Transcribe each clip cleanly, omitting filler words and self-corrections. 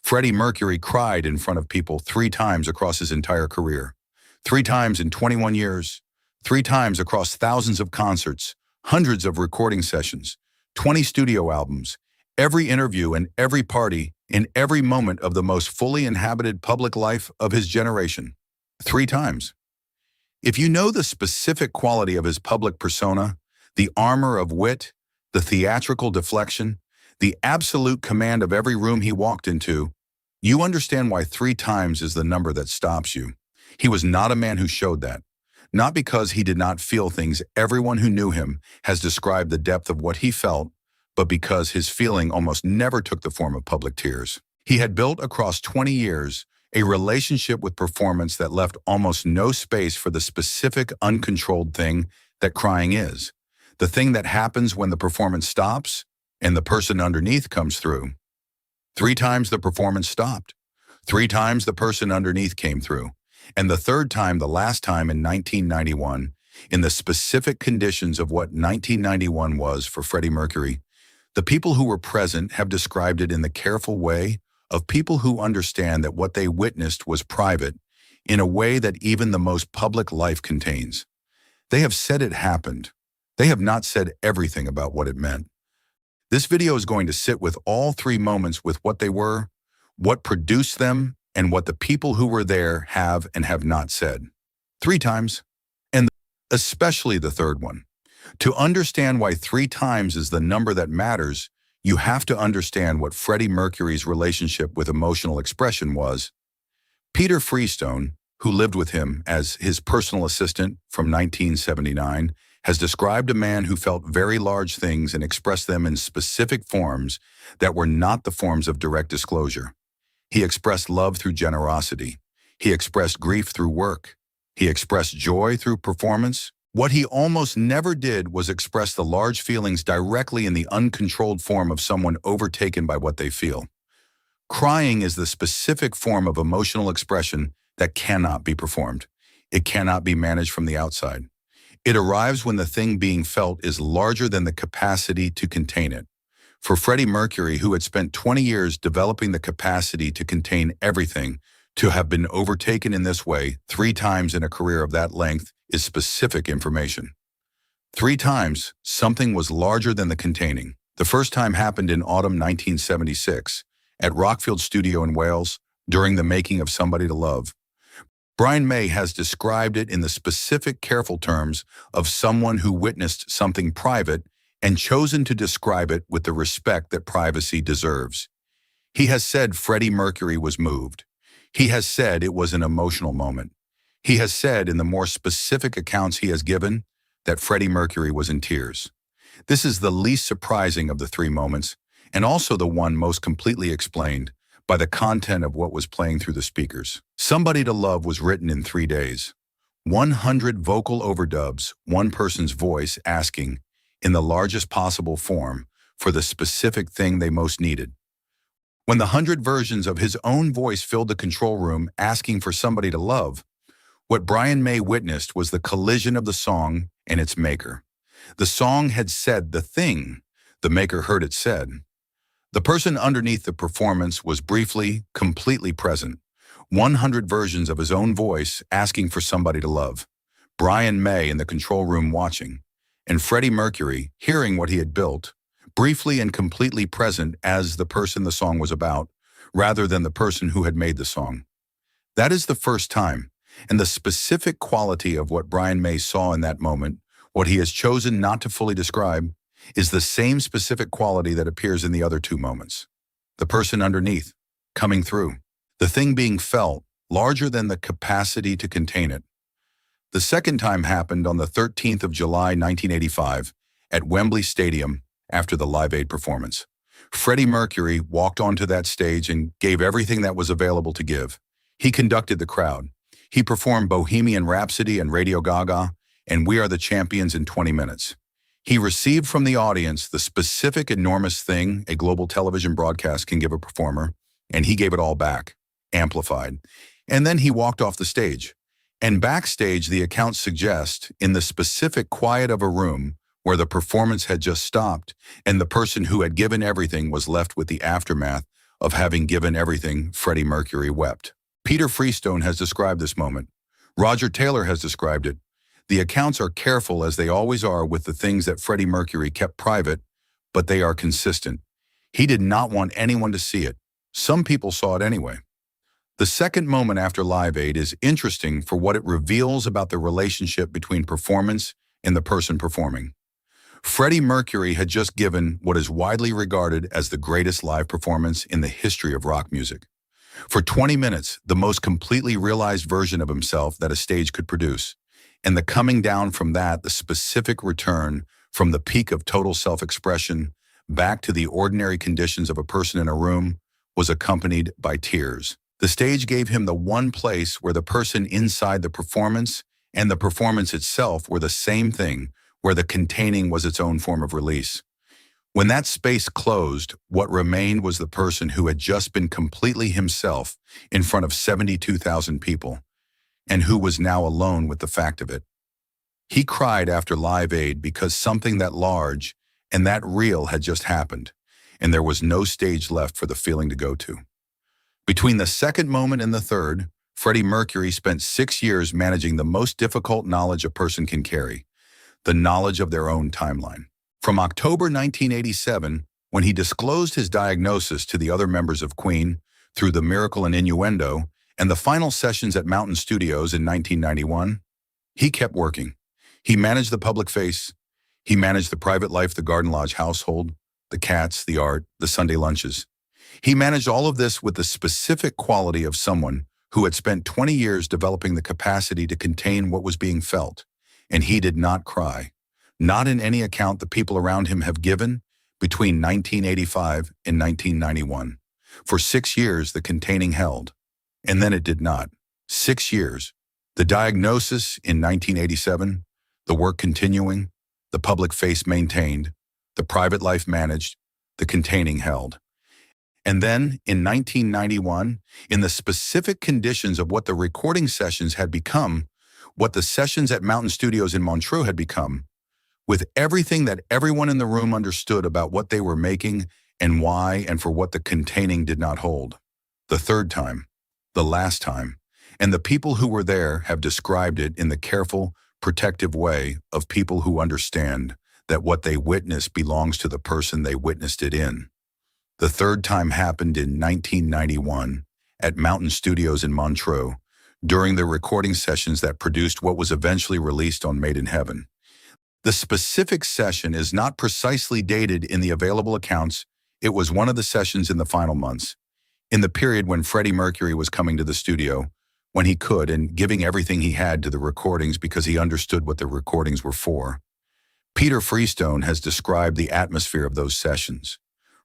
Freddie Mercury cried in front of people 3 times across his entire career. 3 times in 21 years. 3 times across thousands of concerts, hundreds of recording sessions, 20 studio albums, every interview and every party, in every moment of the most fully inhabited public life of his generation. 3 times. If you know the specific quality of his public persona, the armor of wit, the theatrical deflection, the absolute command of every room he walked into, you understand why 3 times is the number that stops you. He was not a man who showed that. Not because he did not feel things everyone who knew him has described the depth of what he felt, but because his feeling almost never took the form of public tears. He had built across 20 years a relationship with performance that left almost no space for the specific uncontrolled thing that crying is. The thing that happens when the performance stops and the person underneath comes through. 3 times the performance stopped. 3 times the person underneath came through. And the third time, the last time in 1991, in the specific conditions of what 1991 was for Freddie Mercury, the people who were present have described it in the careful way of people who understand that what they witnessed was private in a way that even the most public life contains. They have said it happened. They have not said everything about what it meant. This video is going to sit with all 3 moments with what they were, what produced them, and what the people who were there have and have not said. 3 times, and especially the third one. To understand why 3 times is the number that matters, you have to understand what Freddie Mercury's relationship with emotional expression was. Peter Freestone, who lived with him as his personal assistant from 1979, has described a man who felt very large things and expressed them in specific forms that were not the forms of direct disclosure. He expressed love through generosity. He expressed grief through work. He expressed joy through performance. What he almost never did was express the large feelings directly in the uncontrolled form of someone overtaken by what they feel. Crying is the specific form of emotional expression that cannot be performed. It cannot be managed from the outside. It arrives when the thing being felt is larger than the capacity to contain it. For Freddie Mercury, who had spent 20 years developing the capacity to contain everything, to have been overtaken in this way 3 times in a career of that length is specific information. 3 times, something was larger than the containing. The first time happened in autumn 1976 at Rockfield Studio in Wales during the making of Somebody to Love. Brian May has described it in the specific, careful terms of someone who witnessed something private and chosen to describe it with the respect that privacy deserves. He has said Freddie Mercury was moved. He has said it was an emotional moment. He has said in the more specific accounts he has given that Freddie Mercury was in tears. This is the least surprising of the 3 moments, and also the one most completely explained by the content of what was playing through the speakers. Somebody to Love was written in 3 days. 100 vocal overdubs, one person's voice asking, in the largest possible form, for the specific thing they most needed. When the 100 versions of his own voice filled the control room asking for somebody to love, what Brian May witnessed was the collision of the song and its maker. The song had said the thing, the maker heard it said. The person underneath the performance was briefly, completely present. 100 versions of his own voice asking for somebody to love. Brian May in the control room watching. And Freddie Mercury, hearing what he had built, briefly and completely present as the person the song was about, rather than the person who had made the song. That is the first time, and the specific quality of what Brian May saw in that moment, what he has chosen not to fully describe, is the same specific quality that appears in the other 2 moments. The person underneath, coming through. The thing being felt, larger than the capacity to contain it. The second time happened on the 13th of July, 1985, at Wembley Stadium after the Live Aid performance. Freddie Mercury walked onto that stage and gave everything that was available to give. He conducted the crowd. He performed Bohemian Rhapsody and Radio Gaga and We Are the Champions in 20 minutes. He received from the audience the specific enormous thing a global television broadcast can give a performer, and he gave it all back, amplified. And then he walked off the stage. And backstage, the accounts suggest, in the specific quiet of a room where the performance had just stopped and the person who had given everything was left with the aftermath of having given everything, Freddie Mercury wept. Peter Freestone has described this moment. Roger Taylor has described it. The accounts are careful, as they always are, with the things that Freddie Mercury kept private, but they are consistent. He did not want anyone to see it. Some people saw it anyway. The second moment after Live Aid is interesting for what it reveals about the relationship between performance and the person performing. Freddie Mercury had just given what is widely regarded as the greatest live performance in the history of rock music. For 20 minutes, the most completely realized version of himself that a stage could produce. And the coming down from that, the specific return from the peak of total self-expression back to the ordinary conditions of a person in a room, was accompanied by tears. The stage gave him the one place where the person inside the performance and the performance itself were the same thing, where the containing was its own form of release. When that space closed, what remained was the person who had just been completely himself in front of 72,000 people, and who was now alone with the fact of it. He cried after Live Aid because something that large and that real had just happened, and there was no stage left for the feeling to go to. Between the second moment and the third, Freddie Mercury spent 6 years managing the most difficult knowledge a person can carry, the knowledge of their own timeline. From October 1987, when he disclosed his diagnosis to the other members of Queen through The Miracle and Innuendo, and the final sessions at Mountain Studios in 1991, he kept working. He managed the public face. He managed the private life, the Garden Lodge household, the cats, the art, the Sunday lunches. He managed all of this with the specific quality of someone who had spent 20 years developing the capacity to contain what was being felt. And he did not cry, not in any account the people around him have given, between 1985 and 1991. For 6 years, the containing held. And then it did not. 6 years. The diagnosis in 1987, the work continuing, the public face maintained, the private life managed, the containing held. And then, in 1991, in the specific conditions of what the recording sessions had become, what the sessions at Mountain Studios in Montreux had become, with everything that everyone in the room understood about what they were making and why and for what the containing did not hold. The third time, the last time, and the people who were there have described it in the careful, protective way of people who understand that what they witness belongs to the person they witnessed it in. The third time happened in 1991 at Mountain Studios in Montreux during the recording sessions that produced what was eventually released on Made in Heaven. The specific session is not precisely dated in the available accounts. It was one of the sessions in the final months, in the period when Freddie Mercury was coming to the studio, when he could, and giving everything he had to the recordings because he understood what the recordings were for. Peter Freestone has described the atmosphere of those sessions.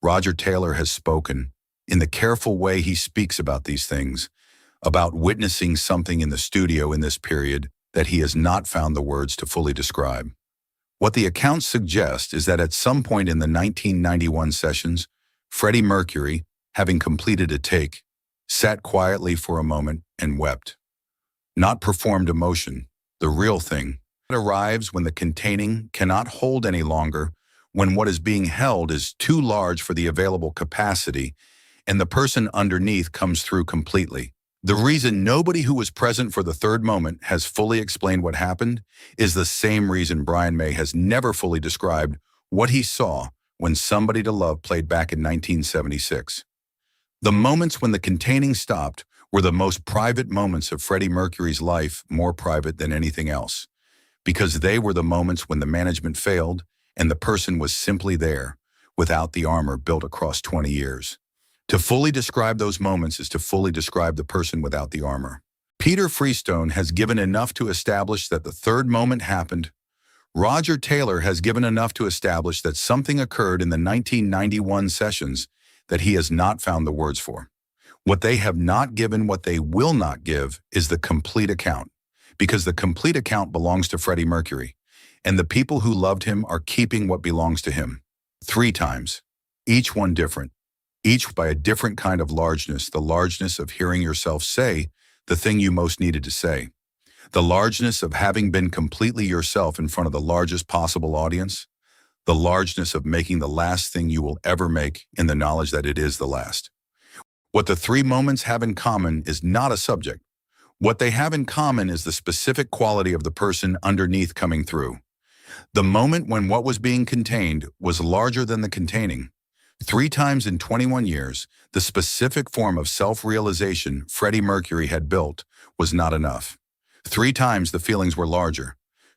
Roger Taylor has spoken, in the careful way he speaks about these things, about witnessing something in the studio in this period that he has not found the words to fully describe. What the accounts suggest is that at some point in the 1991 sessions, Freddie Mercury, having completed a take, sat quietly for a moment and wept. Not performed emotion, the real thing. It arrives when the containing cannot hold any longer, when what is being held is too large for the available capacity, and the person underneath comes through completely. The reason nobody who was present for the third moment has fully explained what happened is the same reason Brian May has never fully described what he saw when Somebody to Love played back in 1976. The moments when the containing stopped were the most private moments of Freddie Mercury's life, more private than anything else, because they were the moments when the management failed and the person was simply there, without the armor built across 20 years. To fully describe those moments is to fully describe the person without the armor. Peter Freestone has given enough to establish that the third moment happened. Roger Taylor has given enough to establish that something occurred in the 1991 sessions that he has not found the words for. What they have not given, what they will not give, is the complete account, because the complete account belongs to Freddie Mercury, and the people who loved him are keeping what belongs to him. 3 times, each one different, each by a different kind of largeness, the largeness of hearing yourself say the thing you most needed to say, the largeness of having been completely yourself in front of the largest possible audience, the largeness of making the last thing you will ever make in the knowledge that it is the last. What the three moments have in common is not a subject. What they have in common is the specific quality of the person underneath coming through. The moment when what was being contained was larger than the containing. 3 times in 21 years, the specific form of self-realization Freddie Mercury had built was not enough. 3 times the feelings were larger.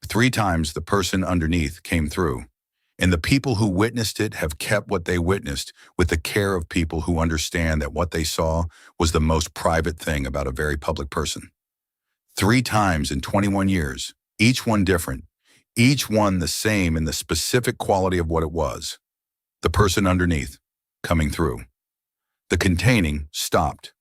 3 times the person underneath came through. And the people who witnessed it have kept what they witnessed with the care of people who understand that what they saw was the most private thing about a very public person. 3 times in 21 years, each one different, each one the same in the specific quality of what it was. The person underneath, coming through. The containing stopped.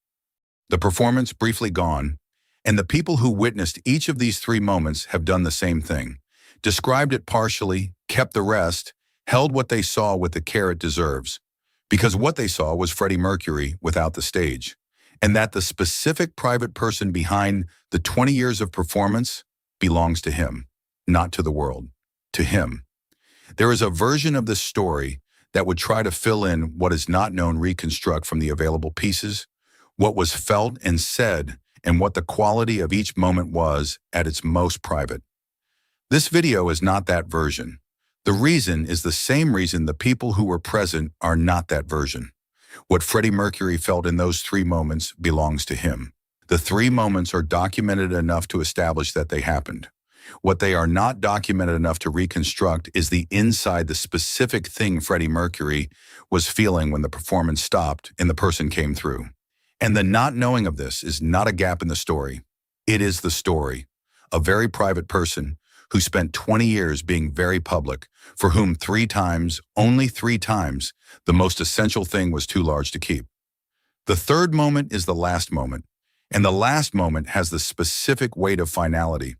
The performance briefly gone, and the people who witnessed each of these 3 moments have done the same thing. Described it partially, kept the rest, held what they saw with the care it deserves. Because what they saw was Freddie Mercury without the stage. And that the specific private person behind the 20 years of performance belongs to him, not to the world, to him. There is a version of this story that would try to fill in what is not known, reconstruct from the available pieces, what was felt and said, and what the quality of each moment was at its most private. This video is not that version. The reason is the same reason the people who were present are not that version. What Freddie Mercury felt in those 3 moments belongs to him. The 3 moments are documented enough to establish that they happened. What they are not documented enough to reconstruct is the inside, the specific thing Freddie Mercury was feeling when the performance stopped and the person came through. And the not knowing of this is not a gap in the story. It is the story. A very private person who spent 20 years being very public, for whom 3 times, only 3 times, the most essential thing was too large to keep. The third moment is the last moment, and the last moment has the specific weight of finality.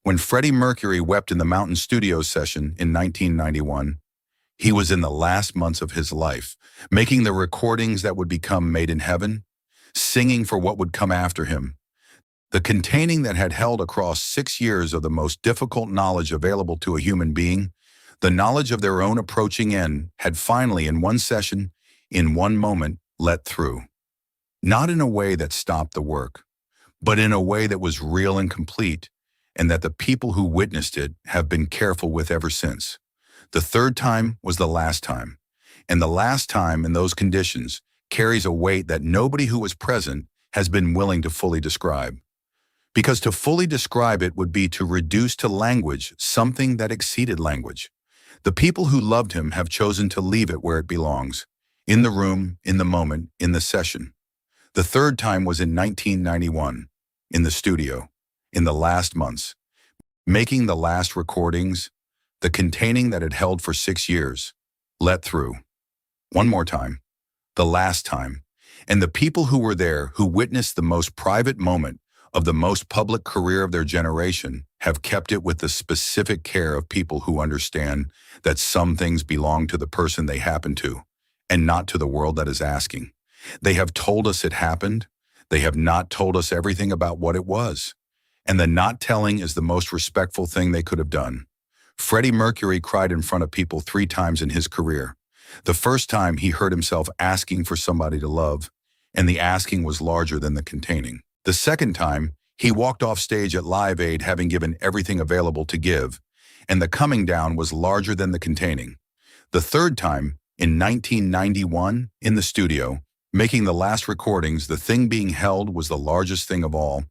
When Freddie Mercury wept in the Mountain Studios session in 1991, he was in the last months of his life, making the recordings that would become Made in Heaven, singing for what would come after him. The containing that had held across 6 years of the most difficult knowledge available to a human being, the knowledge of their own approaching end, had finally, in one session, in one moment, let through. Not in a way that stopped the work, but in a way that was real and complete, and that the people who witnessed it have been careful with ever since. The third time was the last time, and the last time in those conditions carries a weight that nobody who was present has been willing to fully describe. Because to fully describe it would be to reduce to language something that exceeded language. The people who loved him have chosen to leave it where it belongs, in the room, in the moment, in the session. The third time was in 1991, in the studio, in the last months, making the last recordings, the containing that had held for 6 years, let through. One more time, the last time, and the people who were there, who witnessed the most private moment of the most public career of their generation, have kept it with the specific care of people who understand that some things belong to the person they happen to, and not to the world that is asking. They have told us it happened. They have not told us everything about what it was. And the not telling is the most respectful thing they could have done. Freddie Mercury cried in front of people 3 times in his career. The first time he heard himself asking for somebody to love, and the asking was larger than the containing. The second time, he walked off stage at Live Aid having given everything available to give, and the coming down was larger than the containing. The third time, in 1991, in the studio, making the last recordings, the thing being held was the largest thing of all,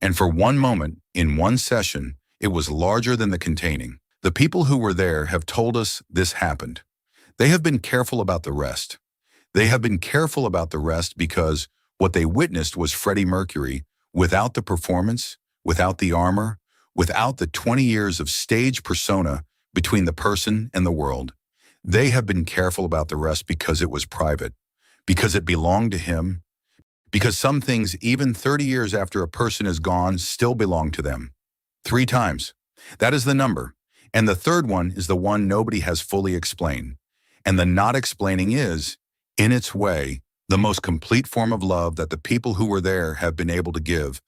and for one moment, in one session, it was larger than the containing. The people who were there have told us this happened. They have been careful about the rest. They have been careful about the rest because what they witnessed was Freddie Mercury without the performance, without the armor, without the 20 years of stage persona between the person and the world. They have been careful about the rest because it was private, because it belonged to him, because some things, even 30 years after a person is gone, still belong to them. 3 times. That is the number. And the third one is the one nobody has fully explained. And the not explaining is, in its way, the most complete form of love that the people who were there have been able to give,